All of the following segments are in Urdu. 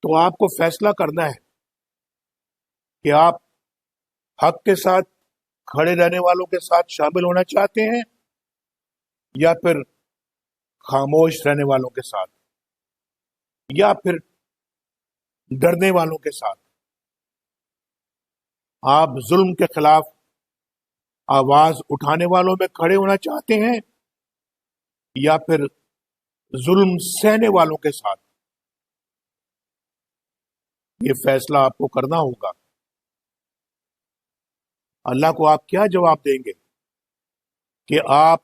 تو آپ کو فیصلہ کرنا ہے کہ آپ حق کے ساتھ کھڑے رہنے والوں کے ساتھ شامل ہونا چاہتے ہیں یا پھر خاموش رہنے والوں کے ساتھ یا پھر ڈرنے والوں کے ساتھ. آپ ظلم کے خلاف آواز اٹھانے والوں میں کھڑے ہونا چاہتے ہیں یا پھر ظلم سہنے والوں کے ساتھ. یہ فیصلہ آپ کو کرنا ہوگا. اللہ کو آپ کیا جواب دیں گے کہ آپ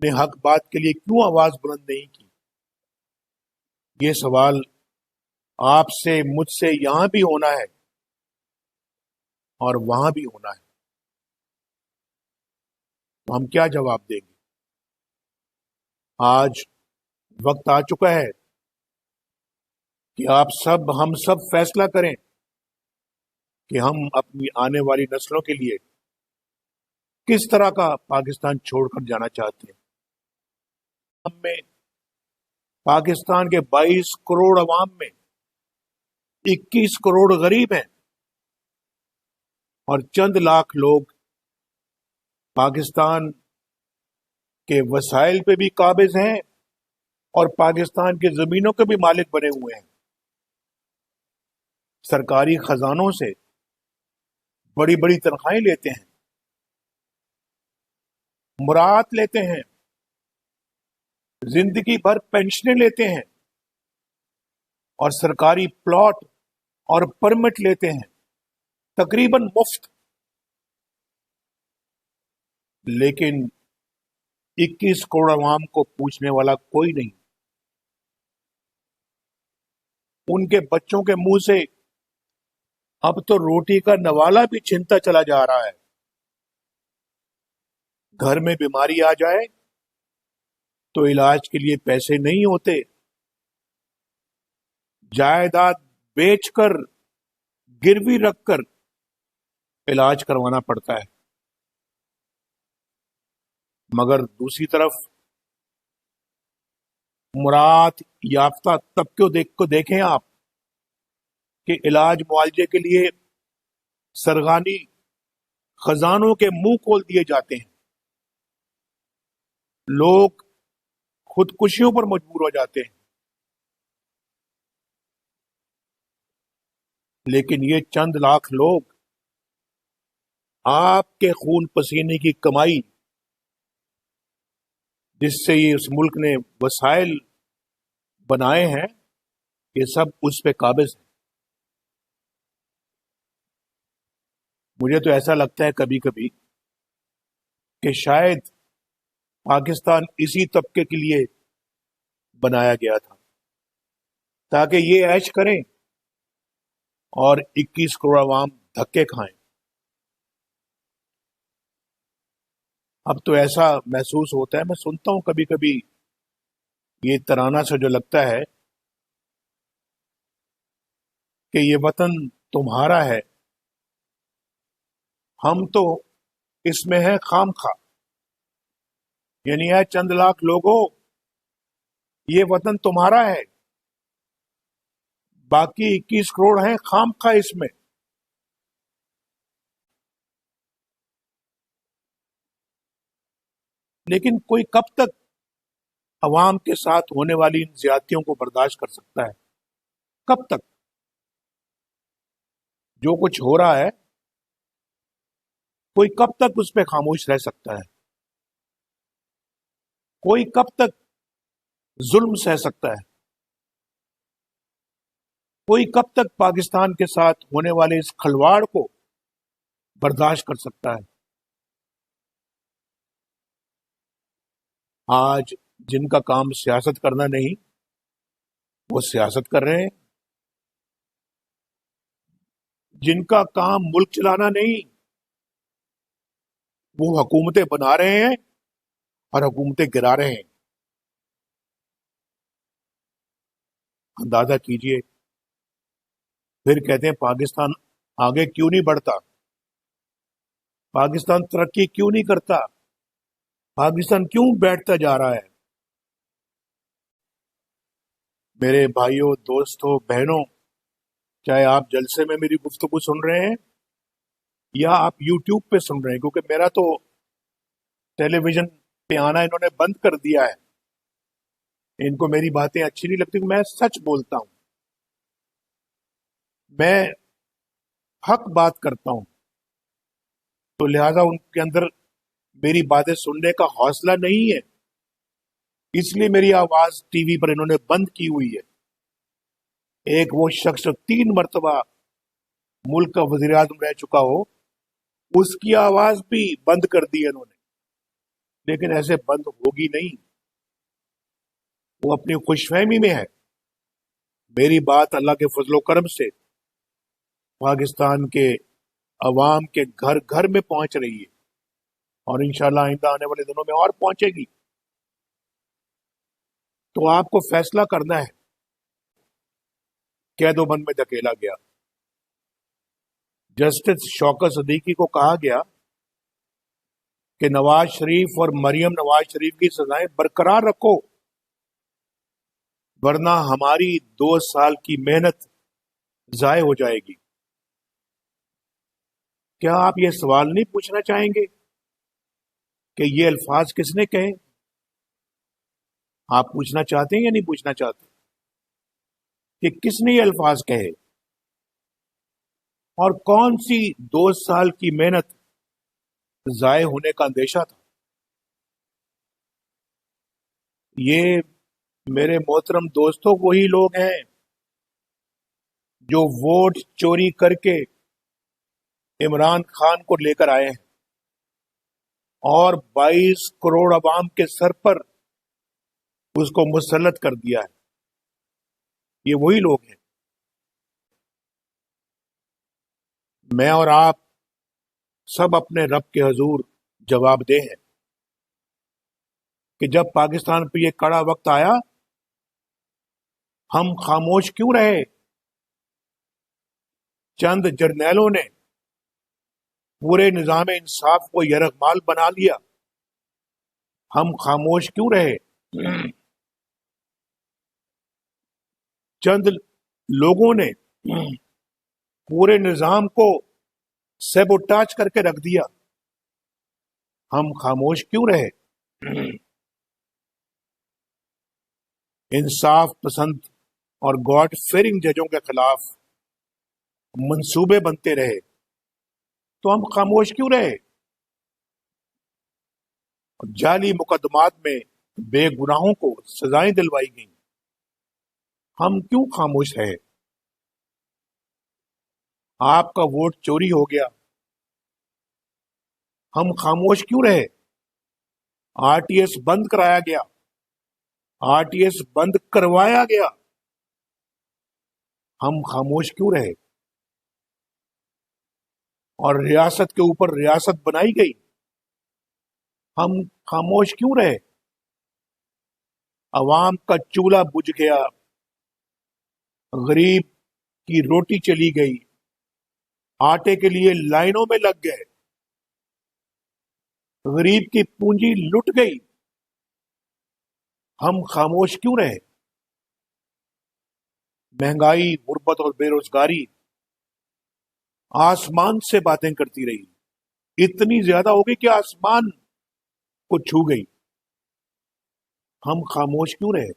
نے حق بات کے لیے کیوں آواز بلند نہیں کی؟ یہ سوال آپ سے مجھ سے یہاں بھی ہونا ہے اور وہاں بھی ہونا ہے. تو ہم کیا جواب دیں گے؟ آج وقت آ چکا ہے کہ ہم سب فیصلہ کریں کہ ہم اپنی آنے والی نسلوں کے لیے کس طرح کا پاکستان چھوڑ کر جانا چاہتے ہیں. ہم میں پاکستان کے 22 کروڑ عوام میں 21 کروڑ غریب ہیں اور چند لاکھ لوگ پاکستان کے وسائل پہ بھی قابض ہیں اور پاکستان کی زمینوں کے بھی مالک بنے ہوئے ہیں. سرکاری خزانوں سے بڑی بڑی تنخواہیں لیتے ہیں، مراعات لیتے ہیں، زندگی بھر پینشنیں لیتے ہیں اور سرکاری پلاٹ اور پرمٹ لیتے ہیں تقریباً مفت. لیکن 21 کروڑ عوام کو پوچھنے والا کوئی نہیں. ان کے بچوں کے منہ سے اب تو روٹی کا نوالا بھی چھنتا چلا جا رہا ہے. گھر میں بیماری آ جائے تو علاج کے لیے پیسے نہیں ہوتے، جائیداد بیچ کر گروی رکھ کر علاج کروانا پڑتا ہے. مگر دوسری طرف مراعات یافتہ طبقے کو دیکھیں آپ کہ علاج معالجے کے لیے سرغانی خزانوں کے منہ کھول دیے جاتے ہیں. لوگ خودکشیوں پر مجبور ہو جاتے ہیں. لیکن یہ چند لاکھ لوگ آپ کے خون پسینے کی کمائی جس سے یہ اس ملک نے وسائل بنائے ہیں، یہ سب اس پہ قابض ہیں. مجھے تو ایسا لگتا ہے کبھی کبھی کہ شاید پاکستان اسی طبقے کے لیے بنایا گیا تھا تاکہ یہ عیش کریں اور 21 کروڑ عوام دھکے کھائیں. اب تو ایسا محسوس ہوتا ہے، میں سنتا ہوں کبھی کبھی یہ ترانہ سے جو لگتا ہے کہ یہ وطن تمہارا ہے، ہم تو اس میں ہے خام خواہ. یعنی ہے چند لاکھ لوگوں، یہ وطن تمہارا ہے، باقی 21 کروڑ ہیں خام خواہ اس میں. لیکن کوئی کب تک عوام کے ساتھ ہونے والی ان زیادتیوں کو برداشت کر سکتا ہے؟ کب تک؟ جو کچھ ہو رہا ہے کوئی کب تک اس پہ خاموش رہ سکتا ہے؟ کوئی کب تک ظلم سہ سکتا ہے؟ کوئی کب تک پاکستان کے ساتھ ہونے والے اس کھلواڑ کو برداشت کر سکتا ہے؟ آج جن کا کام سیاست کرنا نہیں وہ سیاست کر رہے ہیں، جن کا کام ملک چلانا نہیں وہ حکومتیں بنا رہے ہیں اور حکومتیں گرا رہے ہیں. اندازہ کیجئے. پھر کہتے ہیں پاکستان آگے کیوں نہیں بڑھتا، پاکستان ترقی کیوں نہیں کرتا، پاکستان کیوں بیٹھتا جا رہا ہے. میرے بھائیوں، دوستوں، بہنوں، چاہے آپ جلسے میں میری گفتگو سن رہے ہیں یا آپ یوٹیوب پہ سن رہے ہیں، کیونکہ میرا تو ٹیلی ویژن پہ آنا انہوں نے بند کر دیا ہے. ان کو میری باتیں اچھی نہیں لگتی، میں سچ بولتا ہوں، میں حق بات کرتا ہوں، تو لہذا ان کے اندر میری باتیں سننے کا حوصلہ نہیں ہے، اس لیے میری آواز ٹی وی پر انہوں نے بند کی ہوئی ہے. ایک وہ شخص جو 3 مرتبہ ملک کا وزیر اعظم رہ چکا ہو، اس کی آواز بھی بند کر دی ہے انہوں نے، لیکن ایسے بند ہوگی نہیں، وہ اپنی خوش فہمی میں ہے. میری بات اللہ کے فضل و کرم سے پاکستان کے عوام کے گھر گھر میں پہنچ رہی ہے، اور انشاءاللہ آئندہ آنے والے دنوں میں اور پہنچے گی. تو آپ کو فیصلہ کرنا ہے. قید و بند میں دھکیلا گیا. جسٹس شوکت صدیقی کو کہا گیا کہ نواز شریف اور مریم نواز شریف کی سزائیں برقرار رکھو، ورنہ ہماری 2 سال کی محنت ضائع ہو جائے گی. کیا آپ یہ سوال نہیں پوچھنا چاہیں گے کہ یہ الفاظ کس نے کہے؟ آپ پوچھنا چاہتے ہیں یا نہیں پوچھنا چاہتے کہ کس نے یہ الفاظ کہے، اور کون سی 2 سال کی محنت ضائع ہونے کا اندیشہ تھا؟ یہ میرے محترم دوستوں وہی لوگ ہیں جو ووٹ چوری کر کے عمران خان کو لے کر آئے ہیں اور 22 کروڑ عوام کے سر پر اس کو مسلط کر دیا ہے. یہ وہی لوگ ہیں. میں اور آپ سب اپنے رب کے حضور جواب دہ ہیں کہ جب پاکستان پہ یہ کڑا وقت آیا، ہم خاموش کیوں رہے؟ چند جرنیلوں نے پورے نظام انصاف کو یرغمال بنا لیا. ہم خاموش کیوں رہے؟ چند لوگوں نے پورے نظام کو سیبوٹاج کر کے رکھ دیا. ہم خاموش کیوں رہے؟ انصاف پسند اور گاڈ فیئرنگ ججوں کے خلاف منصوبے بنتے رہے تو ہم خاموش کیوں رہے؟ جعلی مقدمات میں بے گناہوں کو سزائیں دلوائی گئیں، ہم کیوں خاموش رہے؟ آپ کا ووٹ چوری ہو گیا، ہم خاموش کیوں رہے؟ آر ٹی ایس بند کرایا گیا، آر ٹی ایس بند کروایا گیا، ہم خاموش کیوں رہے؟ اور ریاست کے اوپر ریاست بنائی گئی، ہم خاموش کیوں رہے؟ عوام کا چولہا بجھ گیا، غریب کی روٹی چلی گئی، آٹے کے لیے لائنوں میں لگ گئے، غریب کی پونجی لٹ گئی، ہم خاموش کیوں رہے؟ مہنگائی، غربت اور بے روزگاری آسمان سے باتیں کرتی رہی، اتنی زیادہ ہو گئی کہ آسمان کو چھو گئی، ہم خاموش کیوں رہے؟